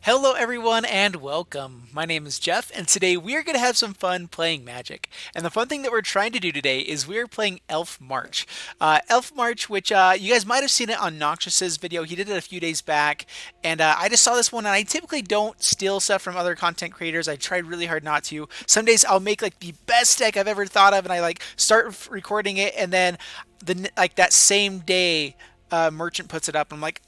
Hello everyone and welcome. My name is Jeff and today we are going to have some fun playing Magic. And the fun thing that we're trying to do today is we're playing Elf March. Elf March, which you guys might have seen it on Noxious's video. He did it a few days back and I just saw this one and I typically don't steal stuff from other content creators. I tried really hard not to. Some days I'll make like the best deck I've ever thought of and I like start recording it and then that same day merchant puts it up. I'm like,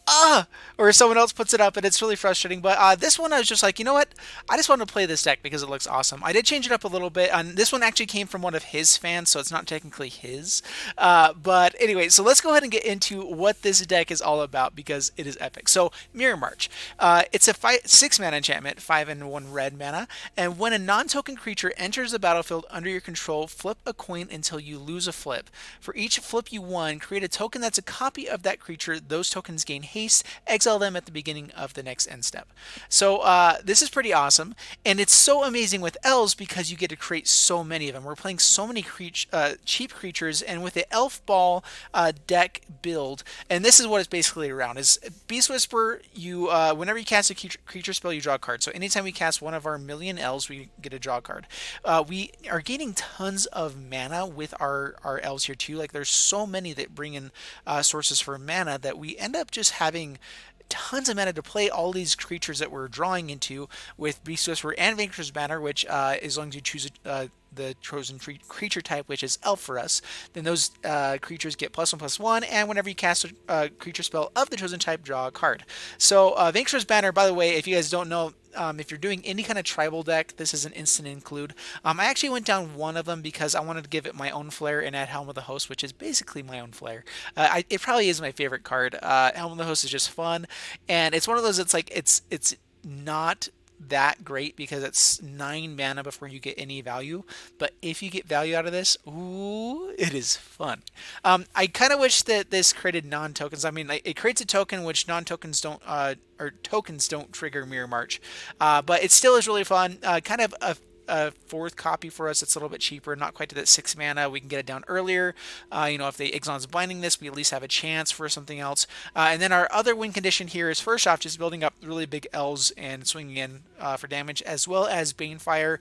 or someone else puts it up, and it's really frustrating. But this one, I was just like, you know what? I just want to play this deck because it looks awesome. I did change it up a little bit, and this one actually came from one of his fans, so it's not technically his. But anyway, so let's go ahead and get into what this deck is all about because it is epic. So Mirror March, it's a 6-mana enchantment, 5 and 1 red mana, and when a non-token creature enters the battlefield under your control, flip a coin until you lose a flip. For each flip you won, create a token that's a copy of that creature. Those tokens gain haste. Exile them at the beginning of the next end step. So this is pretty awesome, and it's so amazing with elves because you get to create so many of them. We're playing so many cheap creatures, and with the Elf Ball deck build, and this is what it's basically around, is Beast Whisper, you whenever you cast a creature spell, you draw a card. So anytime we cast one of our million elves, we get a draw card. We are gaining tons of mana with our elves here too. Like there's so many that bring in sources for mana that we end up just having tons of mana to play all these creatures that we're drawing into with Beast Whisperer and Vanquisher's Banner, which as long as you choose the chosen creature type, which is elf for us, then those creatures get +1/+1, and whenever you cast a creature spell of the chosen type, draw a card. So Vanquisher's Banner, by the way, if you guys don't know, if you're doing any kind of tribal deck, this is an instant include. I actually went down one of them because I wanted to give it my own flair and add Helm of the Host, which is basically my own flair. It probably is my favorite card. Helm of the Host is just fun, and it's one of those. It's like it's not that great because it's 9 mana before you get any value, but if you get value out of this, ooh, it is fun. I kind of wish that this created non-tokens. I mean, like, it creates a token which non-tokens don't or tokens don't trigger Mirror March, but it still is really fun. Kind of a fourth copy for us. It's a little bit cheaper, not quite to that 6 mana. We can get it down earlier. If the Ixalan's binding this, we at least have a chance for something else. And then our other win condition here is first off just building up really big elves and swinging in for damage, as well as Banefire,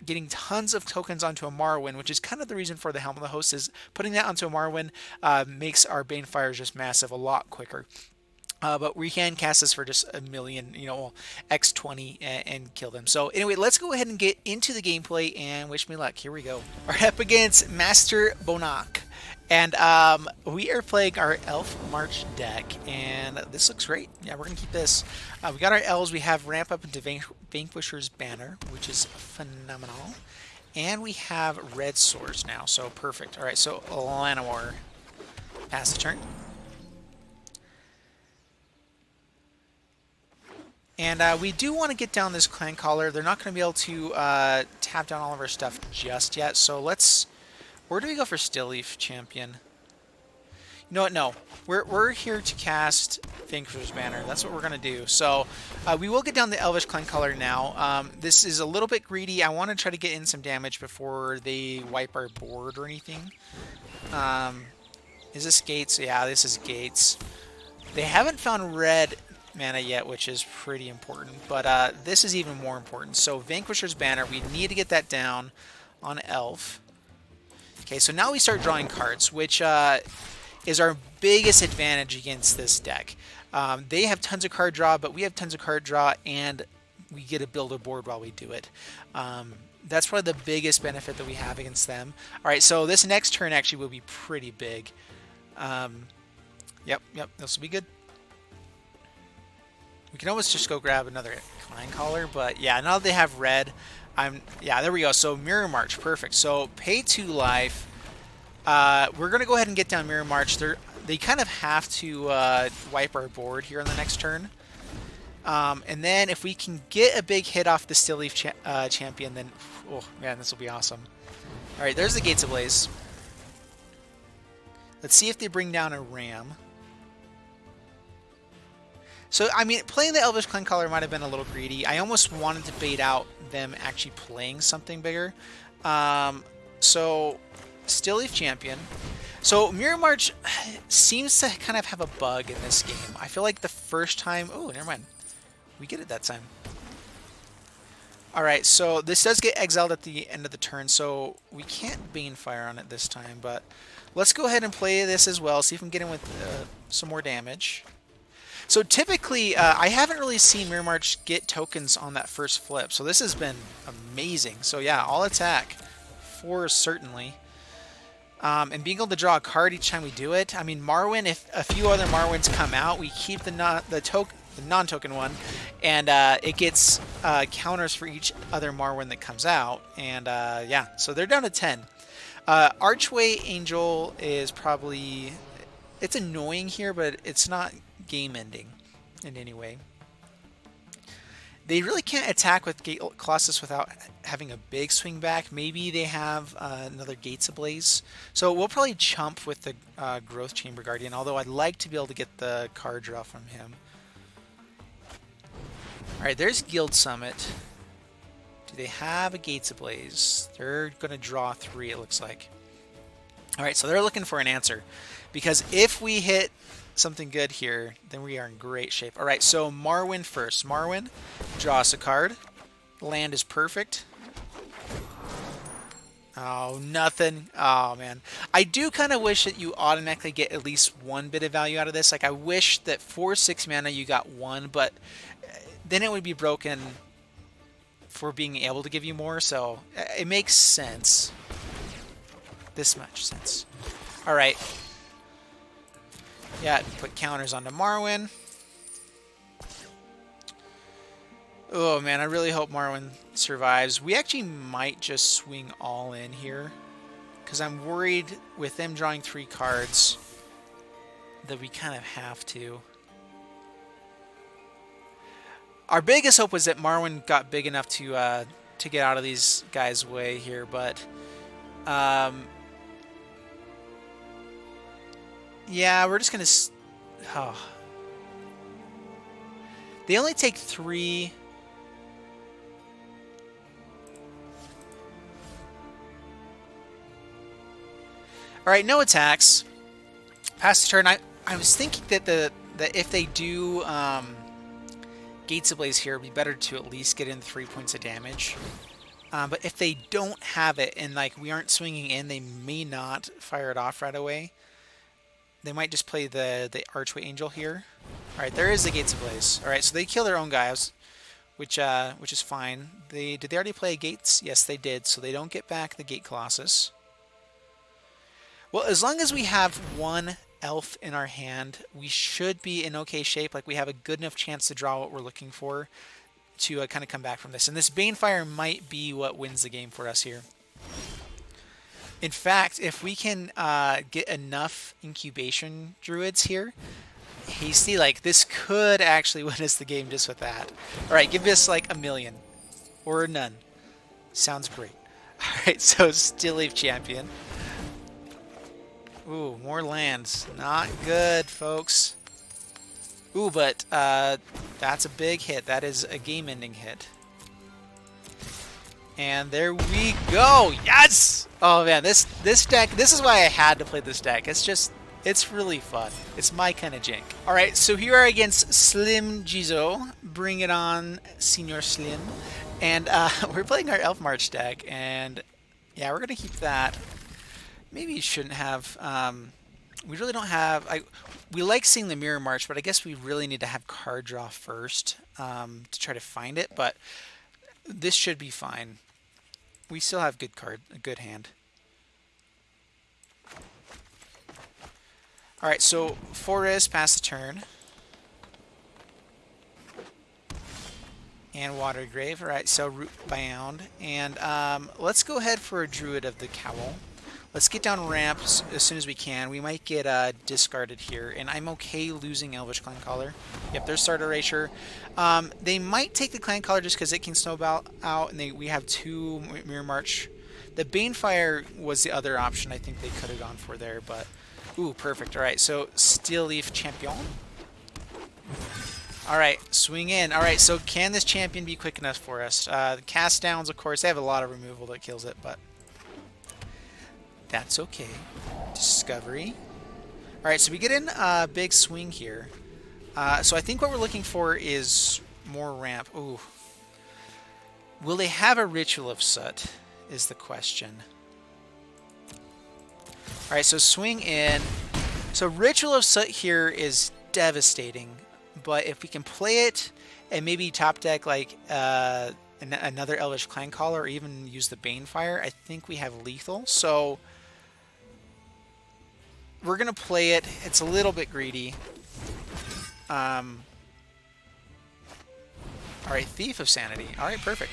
getting tons of tokens onto a Morrowind, which is kind of the reason for the Helm of the Host, is putting that onto a Morrowind makes our Banefires just massive a lot quicker. But we can cast this for just a million, X20 and kill them. So anyway, let's go ahead and get into the gameplay and wish me luck. Here we go. We're up against Master Bonak. And we are playing our Elf March deck, and this looks great. Yeah, we're going to keep this. We got our elves. We have ramp up into Vanquisher's Banner, which is phenomenal. And we have red swords now, so perfect. All right, so Llanowar. Pass the turn. And we do want to get down this clan caller. They're not going to be able to tap down all of our stuff just yet. So let's... Where do we go for Stillleaf Champion? You know what? No. We're here to cast Vanquisher's Banner. That's what we're going to do. So we will get down the Elvish clan caller now. This is a little bit greedy. I want to try to get in some damage before they wipe our board or anything. Is this Gates? Yeah, this is Gates. They haven't found red mana yet, which is pretty important, but this is even more important. So Vanquisher's Banner, we need to get that down on Elf. Okay, so now we start drawing cards, which is our biggest advantage against this deck. They have tons of card draw, but we have tons of card draw, and we get to build a board while we do it. That's probably the biggest benefit that we have against them. All right, so this next turn actually will be pretty big. Yep, this will be good. We can always just go grab another clan caller, but yeah, now that they have red, yeah, there we go. So Mirror March, perfect. So pay 2 life. We're gonna go ahead and get down Mirror March. They kind of have to wipe our board here on the next turn, and then if we can get a big hit off the Stillleaf Champion, then oh man, this will be awesome. All right, there's the Gates Ablaze. Let's see if they bring down a Ram. So, I mean, playing the Elvish Clan Caller might have been a little greedy. I almost wanted to bait out them actually playing something bigger. So, Stillleaf Champion. So, Mirror March seems to kind of have a bug in this game. I feel like the first time... Oh, never mind. we get it that time. Alright, so this does get exiled at the end of the turn, so we can't Banefire on it this time, but let's go ahead and play this as well, see if we can get in with some more damage. So typically, I haven't really seen Mirror March get tokens on that first flip, so this has been amazing. So yeah, all attack, for certainly. And being able to draw a card each time we do it. I mean, Marwyn, if a few other Marwyns come out, we keep the non-token one, and it gets counters for each other Marwyn that comes out. And yeah, so they're down to 10. Archway Angel is probably... It's annoying here, but it's not game-ending in any way. They really can't attack with Gate Colossus without having a big swing back. Maybe they have another Gates Ablaze. So we'll probably chump with the Growth Chamber Guardian, although I'd like to be able to get the card draw from him. Alright, there's Guild Summit. Do they have a Gates Ablaze? They're going to draw 3, it looks like. Alright, so they're looking for an answer. Because if we hit something good here, then we are in great shape. Alright, so Marwyn first. Marwyn, draw us a card. Land is perfect. Oh, nothing. Oh, man. I do kind of wish that you automatically get at least one bit of value out of this. Like, I wish that for 6 mana you got 1, but then it would be broken for being able to give you more, so it makes sense. This much sense. Alright. Yeah, put counters onto Marwyn. Oh man, I really hope Marwyn survives. We actually might just swing all in here, because I'm worried with them drawing 3 cards that we kind of have to. Our biggest hope was that Marwyn got big enough to get out of these guys' way here, but yeah, we're just gonna. Oh. They only take 3. All right, no attacks. Pass the turn. I was thinking that if they do Gates Ablaze here, it'd be better to at least get in 3 points of damage. But if they don't have it and like we aren't swinging in, they may not fire it off right away. They might just play the Archway Angel here. All right, there is the Gates Ablaze. All right, so they kill their own guys, which is fine. Did they already play Gates? Yes, they did. So they don't get back the Gate Colossus. Well, as long as we have 1 elf in our hand, we should be in okay shape. Like we have a good enough chance to draw what we're looking for to kind of come back from this. And this Banefire might be what wins the game for us here. In fact, if we can get enough incubation druids here, hasty, like this could actually win us the game just with that. All right, give us like 1 million or none. Sounds great. All right, so Still Leaf Champion. Ooh, more lands. Not good, folks. Ooh, but that's a big hit. That is a game-ending hit. And there we go. Yes! Oh man, this deck, this is why I had to play this deck. It's really fun. It's my kind of jank. All right, so here we are against Slim Jizo. Bring it on, Senior Slim. And we're playing our Elf March deck, and yeah, we're gonna keep that. Maybe you shouldn't have. We really don't have. We like seeing the Mirror March, but I guess we really need to have card draw first to try to find it. But this should be fine. We still have a good hand. All right, so Forest, pass the turn. And Water Grave. All right, so Root Bound. And let's go ahead for a Druid of the Cowl. Let's get down ramps as soon as we can. We might get discarded here, and I'm okay losing Elvish Clan Caller. Yep, there's Start Erasure. They might take the Clan Caller just because it can snowball out, and we have 2 Mirror March. The Banefire was the other option I think they could have gone for there, but ooh, perfect. All right, so Steel Leaf Champion. All right, swing in. All right, so can this champion be quick enough for us? The cast downs, of course, they have a lot of removal that kills it, but that's okay. Discovery. All right, so we get in a big swing here. So I think what we're looking for is more ramp. Ooh. Will they have a Ritual of Soot is the question. Alright, so swing in. So Ritual of Soot here is devastating, but if we can play it and maybe top deck like another Elvish Clangcaller or even use the Banefire, I think we have lethal. So we're going to play it. It's a little bit greedy. Alright, Thief of Sanity. Alright, perfect.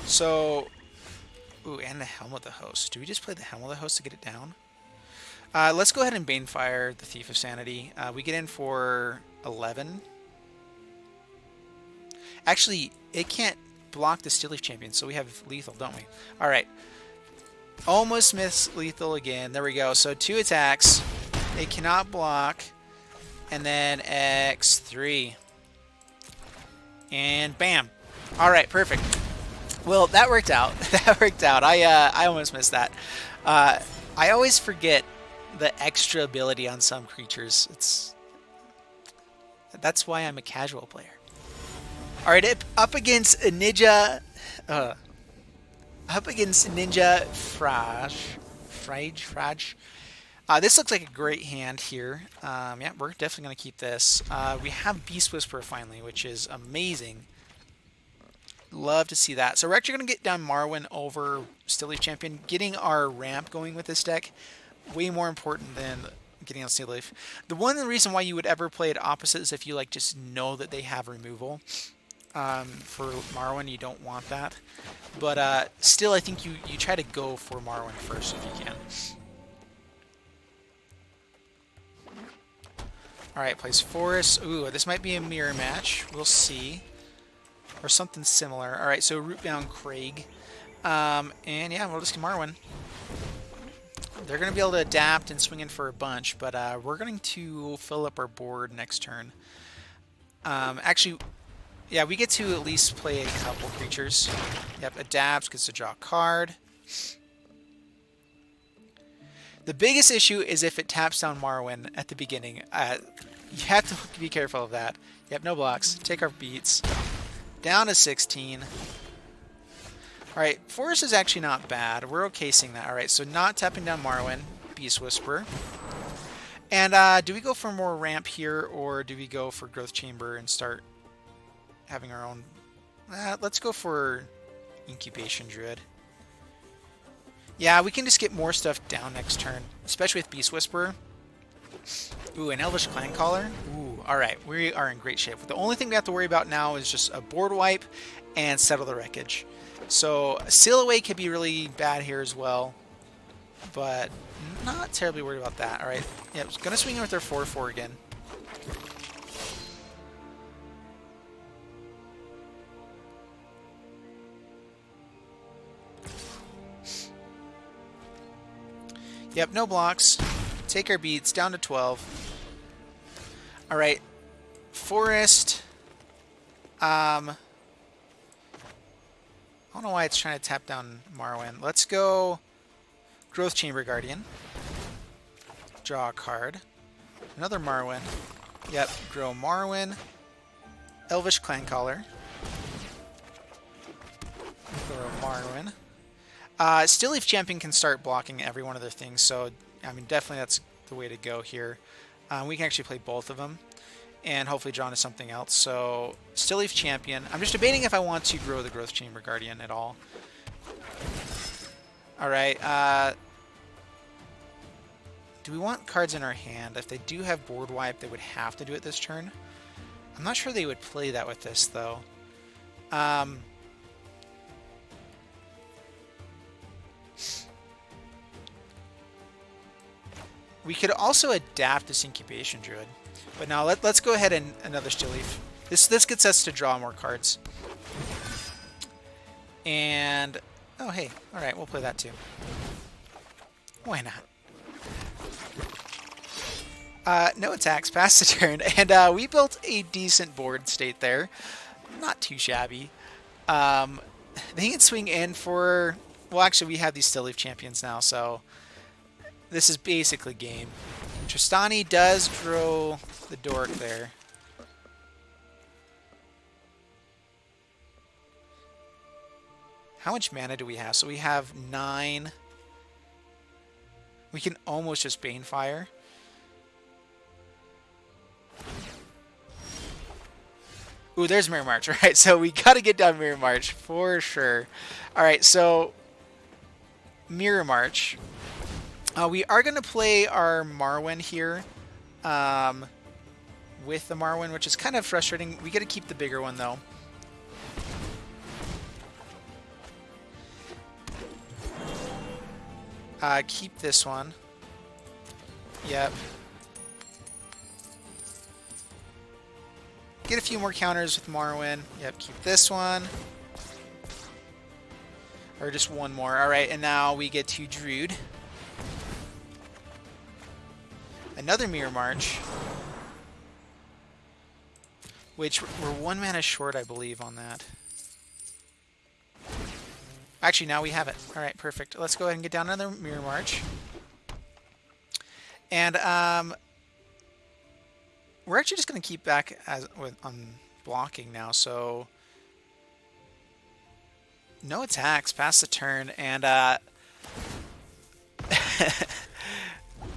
So, ooh, and the Helm of the Host. Do we just play the Helm of the Host to get it down? Let's go ahead and Banefire the Thief of Sanity. We get in for 11. Actually, it can't block the Still Leaf Champion, so we have lethal, don't we? Alright. Almost miss lethal again. There we go. So 2 attacks. It cannot block. And then X3. And bam. Alright, perfect. Well, that worked out. That worked out. I almost missed that. I always forget the extra ability on some creatures. That's why I'm a casual player. All right, up against Ninja, Frage. This looks like a great hand here. Yeah, we're definitely gonna keep this. We have Beast Whisperer finally, which is amazing. Love to see that. So we're actually gonna get down Marwyn over Still Leaf Champion, getting our ramp going with this deck. Way more important than getting on Still Leaf. The one reason why you would ever play it opposite is if you like just know that they have removal. For Marwyn, you don't want that. But still, I think you try to go for Marwyn first if you can. Alright, plays Forest. Ooh, this might be a mirror match. We'll see. Or something similar. Alright, so Rootbound Craig. And yeah, we'll just get Marwyn. They're going to be able to adapt and swing in for a bunch, but we're going to fill up our board next turn. Actually, yeah, we get to at least play a couple creatures. Yep, adapts, gets to draw a card. The biggest issue is if it taps down Marwyn at the beginning. You have to be careful of that. Yep, no blocks. Take our beats. Down to 16. Alright, Forest is actually not bad. We're okay seeing that. Alright, so not tapping down Marwyn. Beast Whisperer. And do we go for more ramp here, or do we go for Growth Chamber and start having our own... let's go for Incubation Druid. Yeah, we can just get more stuff down next turn, especially with Beast Whisperer. Ooh, an Elvish Clangcaller. Ooh, alright, we are in great shape. The only thing we have to worry about now is just a board wipe and Settle the Wreckage. So, Seal Away could be really bad here as well, but not terribly worried about that. Alright, yeah, going to swing in with their 4/4 again. Yep, no blocks. Take our beats, down to 12. Alright, Forest. I don't know why it's trying to tap down Marwyn. Let's go Growth Chamber Guardian. Draw a card. Another Marwyn. Yep, grow Marwyn. Elvish Clangcaller. Grow Marwyn. Still Leaf Champion can start blocking every one of their things, so I mean definitely that's the way to go here. We can actually play both of them and hopefully draw into something else. So Still Leaf Champion. I'm just debating if I want to grow the Growth Chamber Guardian at all. Alright, do we want cards in our hand? If they do have board wipe, they would have to do it this turn. I'm not sure they would play that with this though. We could also adapt this Incubation Druid. But now let's go ahead and another Still Leaf. This gets us to draw more cards. And oh hey, alright, we'll play that too. Why not? No attacks, pass the turn, and we built a decent board state there. Not too shabby. They can swing in for... Well, actually, we have these Still Leaf Champions now, so this is basically game. Tristani does grow the Dork there. How much mana do we have? So we have 9. We can almost just Banefire. Ooh, there's Mirror March. All right, so we got to get down Mirror March for sure. All right, so Mirror March. We are going to play our Marwyn here with the Marwyn, which is kind of frustrating. We got to keep the bigger one, though. Keep this one. Yep. Get a few more counters with Marwyn. Yep, keep this one. Or just one more. Alright, and now we get to Druid. Another Mirror March. Which we're 1 mana short, I believe, on that. Actually, now we have it. Alright, perfect. Let's go ahead and get down another Mirror March. And we're actually just going to keep back on blocking now, so no attacks, pass the turn, and I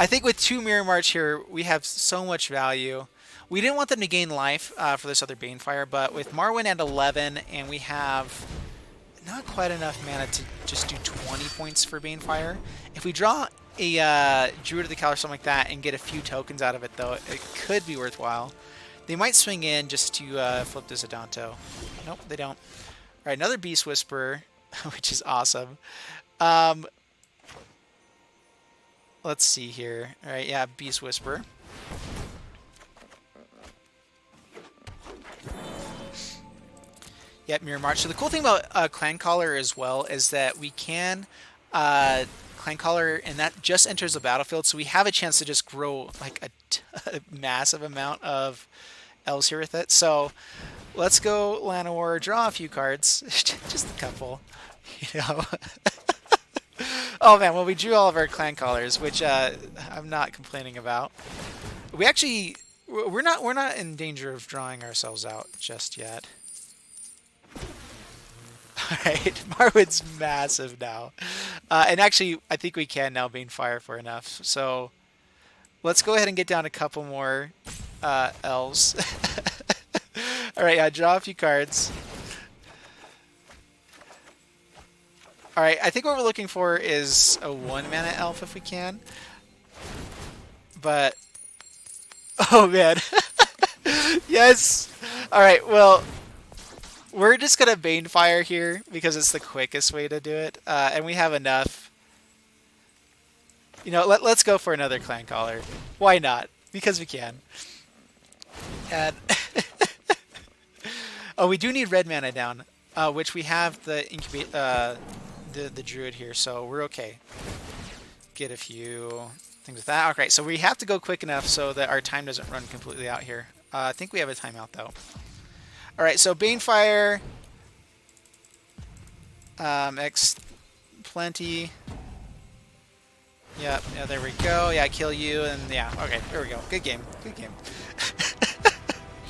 think with 2 Mirror March here, we have so much value. We didn't want them to gain life for this other Banefire, but with Marwyn at 11, and we have not quite enough mana to just do 20 points for Banefire. If we draw a Druid of the Cal or something like that and get a few tokens out of it, though, it could be worthwhile. They might swing in just to flip this Adanto. Nope, they don't. All right, another Beast Whisperer, which is awesome. Let's see here. All right, yeah, Beast Whisperer. Yep, Mirror March. So the cool thing about Clan Caller as well is that we can Clan Caller, and that just enters the battlefield, so we have a chance to just grow like a massive amount of elves here with it. So let's go Llanowar, draw a few cards, just a couple, you know. Oh man, well we drew all of our Clan Callers, which I'm not complaining about. We actually we're not in danger of drawing ourselves out just yet. Alright, Marwyn's massive now. And actually, I think we can now Banefire for enough. So, let's go ahead and get down a couple more elves. Alright, yeah, draw a few cards. Alright, I think what we're looking for is a 1 mana elf if we can. But, oh man. Yes! Alright, well, we're just going to Banefire here because it's the quickest way to do it. And we have enough. You know, let's go for another Clan Caller. Why not? Because we can. And oh, we do need red mana down, which we have the the Druid here, so we're okay. Get a few things with that. Okay, so we have to go quick enough so that our time doesn't run completely out here. I think we have a timeout though. Alright, so Banefire, X plenty. Yep, yeah, there we go. Yeah, kill you, and yeah, okay, there we go. Good game, good game.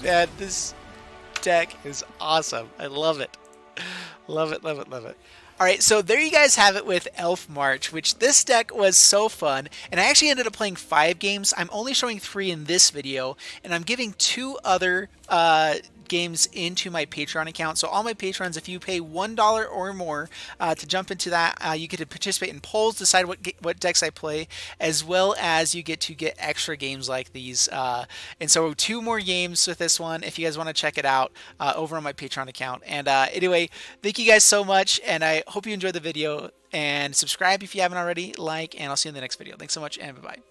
Man, this deck is awesome. I love it. Love it, love it, love it. Alright, so there you guys have it with Elf March, which this deck was so fun, and I actually ended up playing 5 games. I'm only showing 3 in this video, and I'm giving 2 other games into my Patreon account. So all my patrons, if you pay $1 or more to jump into that, you get to participate in polls, decide what decks I play, as well as you get to get extra games like these. And so 2 more games with this one if you guys want to check it out over on my Patreon account. And anyway, thank you guys so much, and I hope you enjoyed the video, and subscribe if you haven't already, like, and I'll see you in the next video. Thanks so much, and bye-bye.